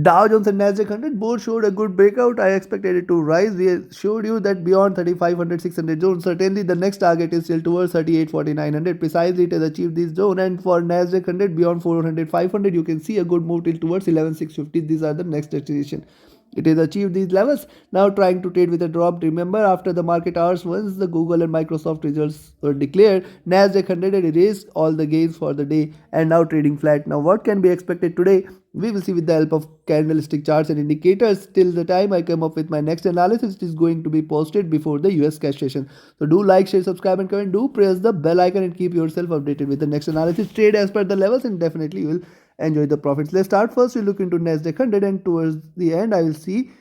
Dow Jones and NASDAQ 100 both showed a good breakout. I expected it to rise. We showed you that beyond 3500 600 zone, certainly the next target is still towards 38 4900. Precisely, it has achieved this zone. And for NASDAQ 100 beyond 400 500, you can see a good move till towards 11650. These are the next destination. It has achieved these levels. Now trying to trade with a drop. Remember, after the market hours, once the Google and Microsoft results were declared, NASDAQ 100 had erased all the gains for the day and now trading flat. Now what can be expected today? We will see with the help of candlestick charts and indicators. Till the time I come up with my next analysis, it is going to be posted before the US cash session. So do like, share, subscribe and comment. Do press the bell icon and keep yourself updated with the next analysis. Trade as per the levels and definitely you will enjoy the profits. Let's start first. We look into NASDAQ 100 and towards the end I will see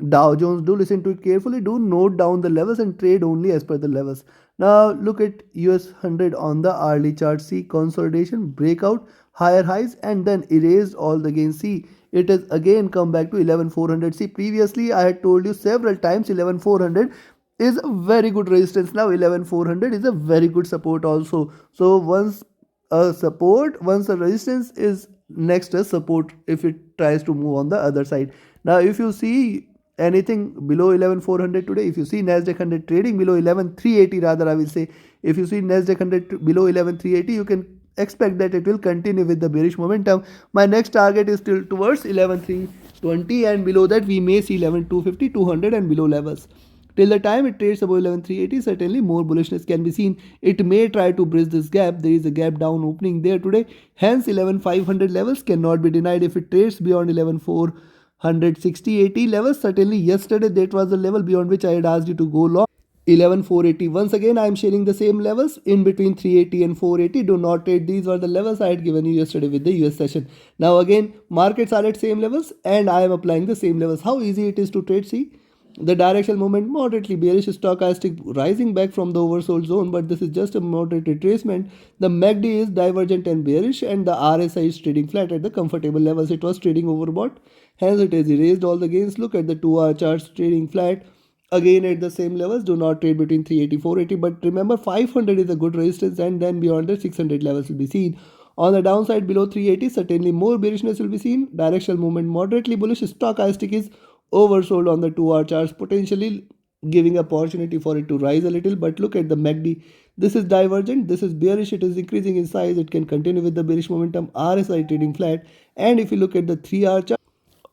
Dow Jones. Do listen to it carefully. Do note down the levels and trade only as per the levels. Now look at US 100 on the hourly chart. See consolidation, breakout, higher highs and then erased all the gains. See it has again come back to 11400. See previously I had told you several times 11400 is a very good resistance. Now 11400 is a very good support also. So once a support, once a resistance is next a support if it tries to move on the other side. Now if you see anything below 11400 today, if you see NASDAQ 100 trading below 11380, rather I will say, if you see NASDAQ 100 below 11380, you can expect that it will continue with the bearish momentum. My next target is still towards 11320 and below that we may see 11250 200 and below levels. Till the time it trades above 11380, certainly more bullishness can be seen. It may try to bridge this gap. There is a gap down opening there today. Hence 11500 levels cannot be denied. If it trades beyond 11460-80 levels, certainly yesterday that was the level beyond which I had asked you to go long. 11480. Once again I am sharing the same levels in between 380 and 480. Do not trade. These were the levels I had given you yesterday with the US session. Now again markets are at same levels and I am applying the same levels. How easy it is to trade. See the directional movement moderately bearish, stochastic rising back from the oversold zone, but this is just a moderate retracement. The MACD is divergent and bearish and the RSI is trading flat at the comfortable levels. It was trading overbought, hence it has erased all the gains. Look at the 2-hour charts trading flat again at the same levels. Do not trade between 380 480, but remember 500 is a good resistance and then beyond the 600 levels will be seen. On the downside below 380, certainly more bearishness will be seen. Directional movement moderately bullish, stochastic is oversold on the 2-hour charts, potentially giving opportunity for it to rise a little. But look at the MACD. This is divergent, this is bearish, it is increasing in size, it can continue with the bearish momentum. RSI trading flat. And if you look at the 3-hour chart,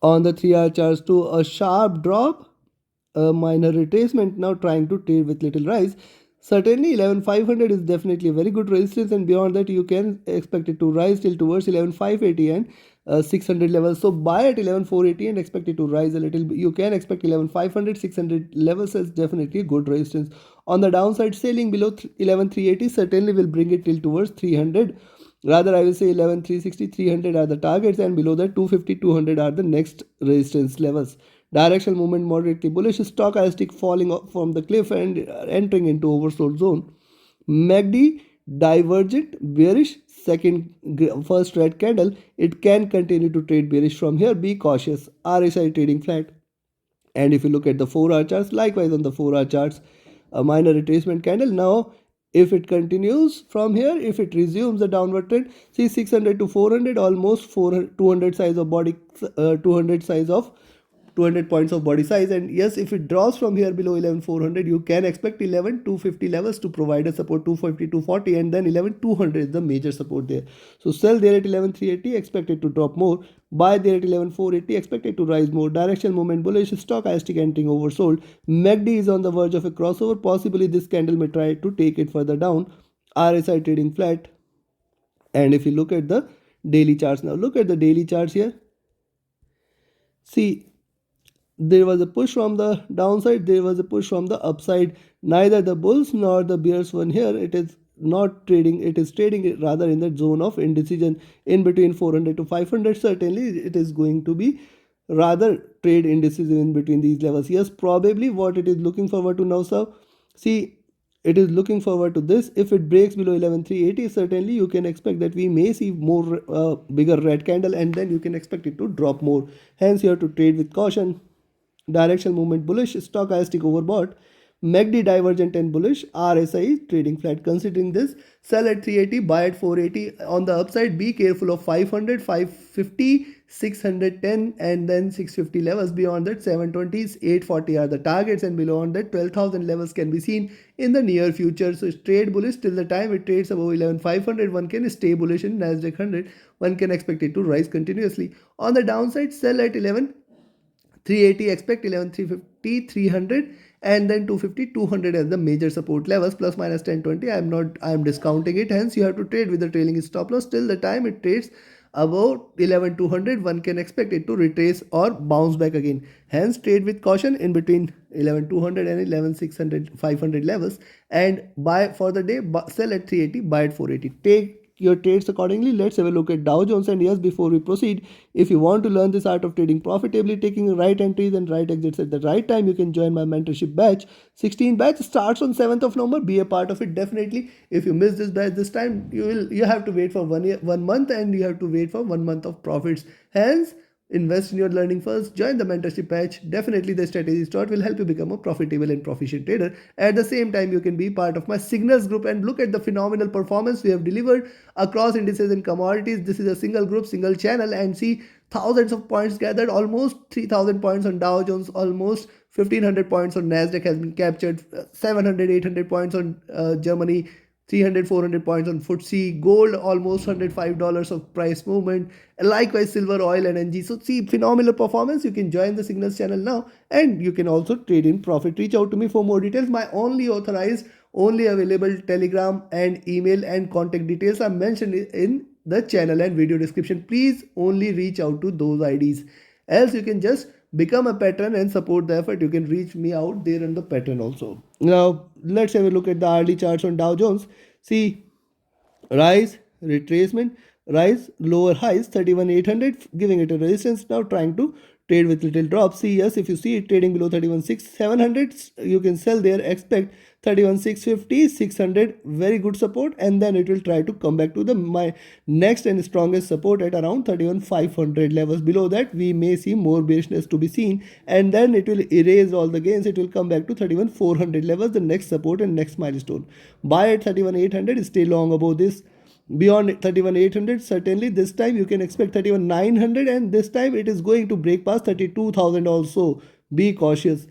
on the 3-hour charts to a sharp drop, a minor retracement, now trying to trade with little rise. Certainly 11500 is definitely a very good resistance and beyond that you can expect it to rise till towards 11580 and 600 levels. So buy at 11480 and expect it to rise a little. You can expect 11500 600 levels as definitely a good resistance. On the downside, selling below 11380 certainly will bring it till towards 300. Rather I will say 11360 300 are the targets and below that 250 200 are the next resistance levels. Directional movement moderately bullish, stochastic falling off from the cliff and entering into oversold zone. MACD divergent bearish, first red candle. It can continue to trade bearish from here. Be cautious. RSI trading flat. And if you look at the 4-hour charts, likewise on the 4-hour charts, a minor retracement candle. Now if it continues from here, if it resumes the downward trend, see 600 to 400, almost 200 size of body, 200 size of 200 points of body size. And yes, if it draws from here below 11400, you can expect 11250 levels to provide a support. 250 240 and then 11200 is the major support there. So sell there at 11380, expect it to drop more. Buy there at 11480, expect it to rise more. Directional movement bullish, stochastic entering oversold. MACD is on the verge of a crossover. Possibly this candle may try to take it further down. RSI trading flat. And if you look at the daily charts now, look at the daily charts here. See, there was a push from the downside, there was a push from the upside. Neither the bulls nor the bears won here. It is not trading, it is trading rather in the zone of indecision in between 400 to 500. Certainly it is going to be rather trade indecision in between these levels. Yes, probably what it is looking forward to now, sir. See, it is looking forward to this. If it breaks below 11380, certainly you can expect that we may see more bigger red candle and then you can expect it to drop more. Hence you have to trade with caution. Directional movement bullish, stochastic overbought. MACD divergent and bullish. RSI is trading flat. Considering this, sell at 380, buy at 480. On the upside, be careful of 500, 550, 610 and then 650 levels. Beyond that, 720s, 840 are the targets, and below on that 12,000 levels can be seen in the near future. So trade bullish till the time it trades above 11,500. One can stay bullish in NASDAQ 100. One can expect it to rise continuously. On the downside, sell at 11,380, expect 11,350, 300 and then 250, 200 as the major support levels, plus minus 1020. I am discounting it. Hence, you have to trade with the trailing stop loss till the time it trades above 11,200. One can expect it to retrace or bounce back again. Hence, trade with caution in between 11,200 and 11,600, 500 levels, and buy for the day. Sell at 380, buy at 480. Take your trades accordingly. Let's have a look at Dow Jones. And yes, before we proceed, if you want to learn this art of trading profitably, taking right entries and right exits at the right time, you can join my mentorship batch. 16 batch starts on 7th of November. Be a part of it definitely. If you miss this batch this time, you have to wait for 1 month, and you have to wait for 1 month of profits. Hence, invest in your learning first. Join the mentorship batch. Definitely the strategies taught will help you become a profitable and proficient trader. At the same time, you can be part of my signals group and look at the phenomenal performance we have delivered across indices and commodities. This is a single group, single channel, and see thousands of points gathered. Almost 3,000 points on Dow Jones, almost 1,500 points on Nasdaq has been captured, 700, 800 points on Germany, 300, 400 points on FTSE, gold almost $105 of price movement, likewise silver, oil and NG. So see phenomenal performance. You can join the signals channel now, and you can also trade in profit. Reach out to me for more details. My only authorized, only available Telegram and email and contact details are mentioned in the channel and video description. Please only reach out to those IDs. Else you can just become a patron and support the effort. You can reach me out there on the patron also. Now let's have a look at the hourly charts on Dow Jones. See, rise, retracement, rise, lower highs, 31,800, giving it a resistance. Now trying to trade with little drops. See, yes, if you see it trading below 31,700, you can sell there. Expect 31,650, 600, very good support, and then it will try to come back to my next and strongest support at around 31,500 levels. Below that, we may see more bearishness to be seen, and then it will erase all the gains. It will come back to 31,400 levels, the next support and next milestone. Buy at 31,800, stay long above this. Beyond 31,800, certainly this time you can expect 31,900, and this time it is going to break past 32,000 also. Be cautious.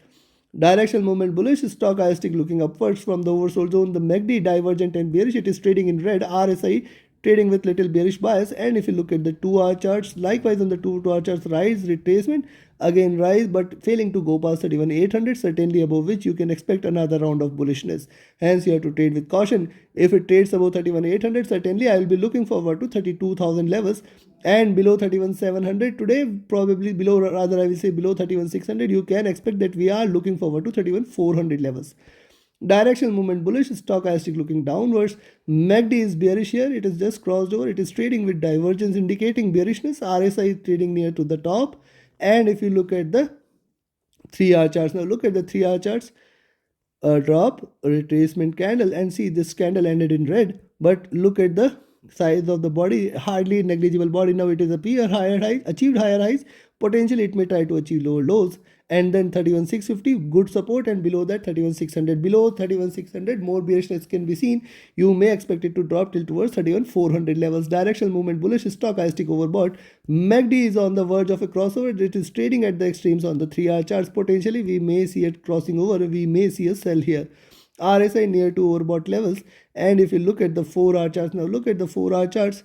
Directional movement bullish, stochastic looking upwards from the oversold zone. The MACD divergent and bearish, it is trading in red. RSI trading with little bearish bias. And if you look at the 2-hour charts, likewise on the 2-hour charts, rise, retracement, again rise, but failing to go past 31,800, certainly above which you can expect another round of bullishness. Hence you have to trade with caution. If it trades above 31,800, certainly I will be looking forward to 32,000 levels, and below 31,700 today, probably below, rather I will say below 31,600, you can expect that we are looking forward to 31,400 levels. Directional movement bullish, stochastic looking downwards. MACD is bearish here. It is just crossed over. It is trading with divergence indicating bearishness. RSI is trading near to the top. And if you look at the 3-hour charts, now look at the 3-hour charts. A drop, a retracement candle, and see this candle ended in red. But look at the size of the body, hardly negligible body. Now it is achieved higher highs. Potentially it may try to achieve lower lows, and then 31,650 good support, and below that 31,600. Below 31,600 more bearishness can be seen. You may expect it to drop till towards 31,400 levels. Directional movement bullish, stochastic overbought. MACD is on the verge of a crossover. It is trading at the extremes on the 3-hour charts. Potentially we may see it crossing over. We may see a sell here. RSI near to overbought levels. And if you look at the 4-hour charts, now look at the 4-hour charts,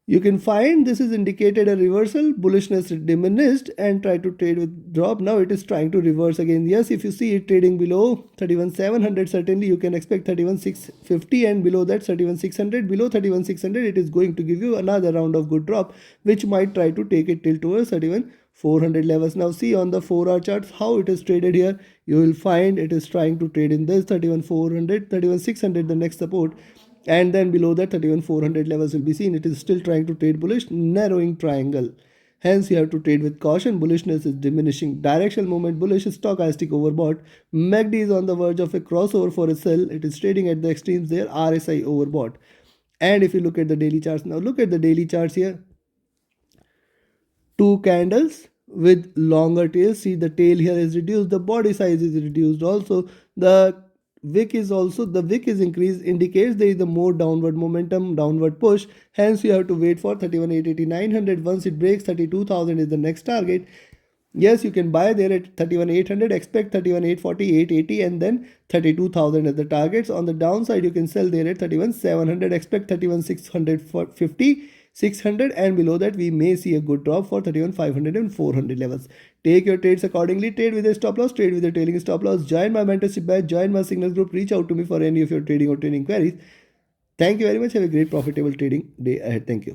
you can find this is indicated a reversal, bullishness diminished, and try to trade with drop. Now it is trying to reverse again. Yes, if you see it trading below 31,700, certainly you can expect 31,650, and below that 31,600. Below 31,600, it is going to give you another round of good drop, which might try to take it till towards 31,400 levels. Now see on the 4-hour charts how it is traded here. You will find it is trying to trade in this 31,400, 31,600, the next support. And then below that 31,400 levels will be seen. It is still trying to trade bullish, narrowing triangle. Hence you have to trade with caution. Bullishness is diminishing. Directional movement bullish, stochastic overbought. MACD is on the verge of a crossover for a sell. It is trading at the extremes there. RSI overbought. And if you look at the daily charts, now look at the daily charts here. 2 candles, with longer tail. See, the tail here is reduced, the body size is reduced also, the wick is increased, indicates there is a more downward momentum, downward push. Hence you have to wait for 31,880, 900. Once it breaks 32,000 is the next target. Yes, you can buy there at 31,800, expect 31,840, 880, and then 32,000 as the targets. On the downside, you can sell there at 31,700, expect 31,650, 600, and below that we may see a good drop for 31,500 and 400 levels. Take your trades accordingly. Trade with a stop loss, trade with a trailing stop loss. Join my mentorship batch, join my signal group, reach out to me for any of your trading or training queries. Thank you very much. Have a great profitable trading day ahead. Thank you.